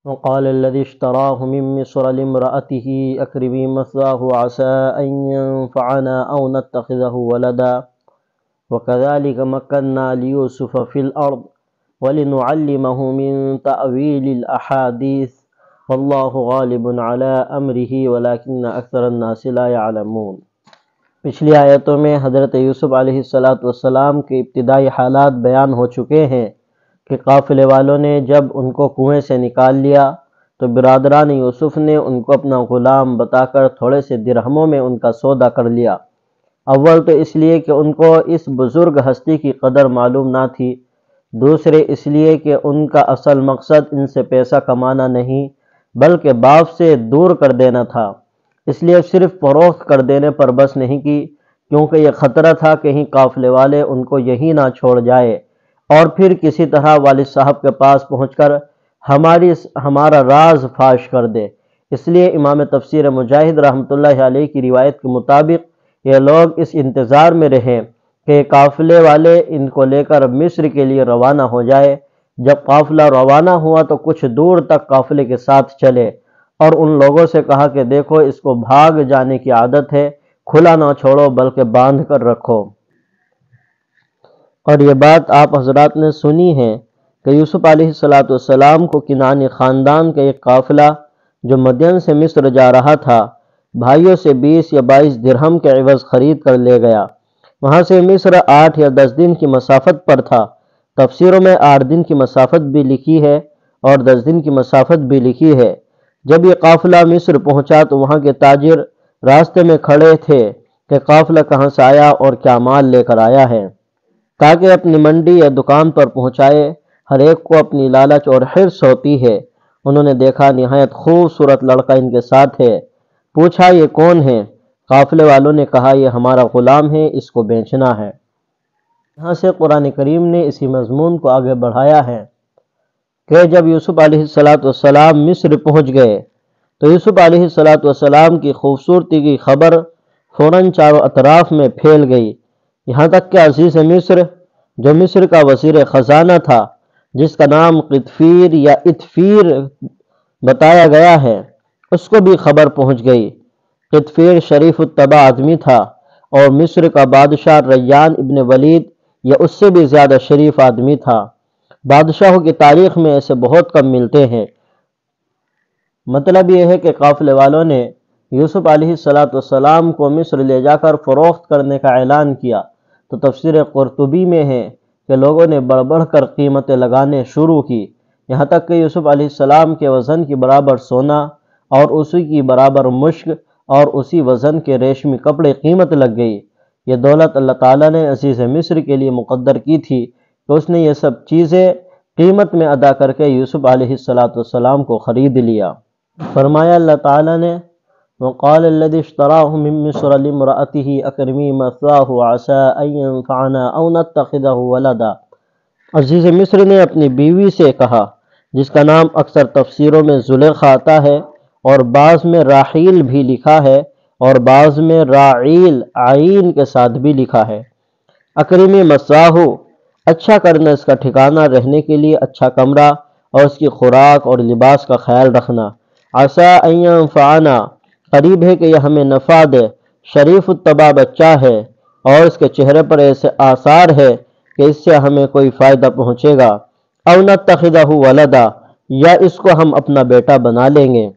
وقال الذي اشتراه من مصر لامرأته أكرمي مثواه عسى أن ينفعنا أو نتخذه ولدا وكذلك مكنا ليوسف في الأرض ولنعلمه من تأويل الأحاديث والله غالب على أمره ولكن أكثر الناس لا يعلمون۔ پچھلی آیتوں میں حضرت یوسف علیہ السلام کے ابتدائی حالات بیان ہو چکے ہیں کہ قافلے والوں نے جب ان کو کنویں سے نکال لیا تو برادران یوسف نے ان کو اپنا غلام بتا کر تھوڑے سے درہموں میں ان کا سودا کر لیا۔ اول تو اس لیے کہ ان کو اس بزرگ ہستی کی قدر معلوم نہ تھی، دوسرے اس لیے کہ ان کا اصل مقصد ان سے پیسہ کمانا نہیں بلکہ باپ سے دور کر دینا تھا، اس لیے صرف فروخت کر دینے پر بس نہیں کی، کیونکہ یہ خطرہ تھا کہیں قافلے والے ان کو یہی نہ چھوڑ جائے اور پھر کسی طرح والد صاحب کے پاس پہنچ کر ہمارا راز فاش کر دے۔ اس لیے امام تفسیر مجاہد رحمۃ اللہ علیہ کی روایت کے مطابق یہ لوگ اس انتظار میں رہے کہ قافلے والے ان کو لے کر مصر کے لیے روانہ ہو جائے۔ جب قافلہ روانہ ہوا تو کچھ دور تک قافلے کے ساتھ چلے اور ان لوگوں سے کہا کہ دیکھو اس کو بھاگ جانے کی عادت ہے، کھلا نہ چھوڑو بلکہ باندھ کر رکھو۔ اور یہ بات آپ حضرات نے سنی ہے کہ یوسف علیہ السلام کو کنعانی خاندان کا ایک قافلہ جو مدین سے مصر جا رہا تھا بھائیوں سے 20 یا 22 درہم کے عوض خرید کر لے گیا۔ وہاں سے مصر 8 یا 10 دن کی مسافت پر تھا۔ تفسیروں میں 8 دن کی مسافت بھی لکھی ہے اور 10 دن کی مسافت بھی لکھی ہے۔ جب یہ قافلہ مصر پہنچا تو وہاں کے تاجر راستے میں کھڑے تھے کہ قافلہ کہاں سے آیا اور کیا مال لے کر آیا ہے، تاکہ اپنی منڈی یا دکان پر پہنچائے۔ ہر ایک کو اپنی لالچ اور حرص ہوتی ہے۔ انہوں نے دیکھا نہایت خوبصورت لڑکا ان کے ساتھ ہے، پوچھا یہ کون ہے؟ قافلے والوں نے کہا یہ ہمارا غلام ہے، اس کو بیچنا ہے۔ یہاں سے قرآن کریم نے اسی مضمون کو آگے بڑھایا ہے کہ جب یوسف علیہ السلام مصر پہنچ گئے تو یوسف علیہ السلام کی خوبصورتی کی خبر فوراً چاروں اطراف میں پھیل گئی، یہاں تک کہ عزیز مصر جو مصر کا وزیر خزانہ تھا، جس کا نام قطفیر یا اتفیر بتایا گیا ہے، اس کو بھی خبر پہنچ گئی۔ قطفیر شریف الطبع آدمی تھا اور مصر کا بادشاہ ریان ابن ولید یا اس سے بھی زیادہ شریف آدمی تھا۔ بادشاہوں کی تاریخ میں ایسے بہت کم ملتے ہیں۔ مطلب یہ ہے کہ قافلے والوں نے یوسف علیہ السلام کو مصر لے جا کر فروخت کرنے کا اعلان کیا تو تفسیر قرطبی میں ہے کہ لوگوں نے بڑھ بڑھ کر قیمتیں لگانے شروع کی، یہاں تک کہ یوسف علیہ السلام کے وزن کی برابر سونا اور اسی کی برابر مشک اور اسی وزن کے ریشمی کپڑے قیمت لگ گئی۔ یہ دولت اللہ تعالیٰ نے عزیز مصر کے لیے مقدر کی تھی کہ اس نے یہ سب چیزیں قیمت میں ادا کر کے یوسف علیہ السلام کو خرید لیا۔ فرمایا اللہ تعالیٰ نے وقال الذي اشتراه من مصر لامرأته أكرمي مثواه عسى أن ينفعنا أو نتخذه ولدا۔ عزیز مصر نے اپنی بیوی سے کہا، جس کا نام اکثر تفسیروں میں زلیخا آتا ہے اور بعض میں راحیل بھی لکھا ہے اور بعض میں راعیل عین کے ساتھ بھی لکھا ہے۔ اکرمی مثواہ، اچھا کرنا اس کا ٹھکانہ، رہنے کے لیے اچھا کمرہ اور اس کی خوراک اور لباس کا خیال رکھنا۔ عسیٰ ان ینفعنا، قریب ہے کہ یہ ہمیں نفع دے۔ شریف الطبع بچہ ہے اور اس کے چہرے پر ایسے آثار ہے کہ اس سے ہمیں کوئی فائدہ پہنچے گا۔ او نتخذہ ولدا، یا اس کو ہم اپنا بیٹا بنا لیں گے۔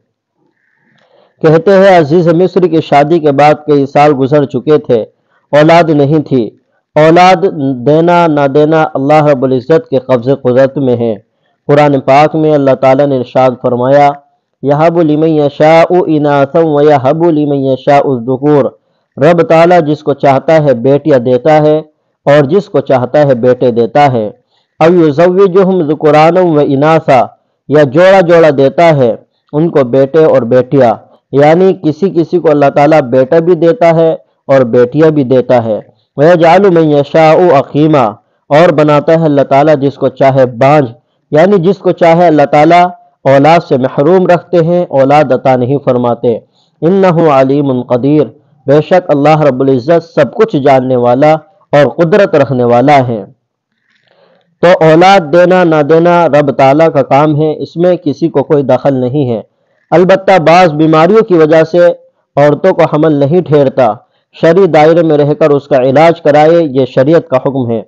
کہتے ہیں عزیز مصر کی شادی کے بعد کئی سال گزر چکے تھے، اولاد نہیں تھی۔ اولاد دینا نہ دینا اللہ رب العزت کے قبضے قدرت میں ہے۔ قرآن پاک میں اللہ تعالیٰ نے ارشاد فرمایا یَهَبُ لِمَن یَشَاءُ إِنَاثًا وَيَهَبُ لِمَن یَشَاءُ الذُّکُورَ، رب تعالیٰ جس کو چاہتا ہے بیٹیاں دیتا ہے اور جس کو چاہتا ہے بیٹے دیتا ہے۔ اَوْ يُزَوِّجُهُمْ ذُكُرَانًا وَإِنَاثًا، یا جوڑا جوڑا دیتا ہے ان کو بیٹے اور بیٹیاں، یعنی کسی کسی کو اللہ تعالیٰ بیٹا بھی دیتا ہے اور بیٹیاں بھی دیتا ہے۔ وَيَجْعَلُ مَن يَشَاءُ عَقِيمًا، اور بناتا ہے اللہ تعالیٰ جس کو چاہے بانجھ، یعنی جس کو چاہے اللہ تعالیٰ اولاد سے محروم رکھتے ہیں، اولاد عطا نہیں فرماتے۔ انہ علیم قدیر، بے شک اللہ رب العزت سب کچھ جاننے والا اور قدرت رکھنے والا ہے۔ تو اولاد دینا نہ دینا رب تعالیٰ کا کام ہے، اس میں کسی کو کوئی دخل نہیں ہے۔ البتہ بعض بیماریوں کی وجہ سے عورتوں کو حمل نہیں ٹھہرتا، شرعی دائرے میں رہ کر اس کا علاج کرائے، یہ شریعت کا حکم ہے۔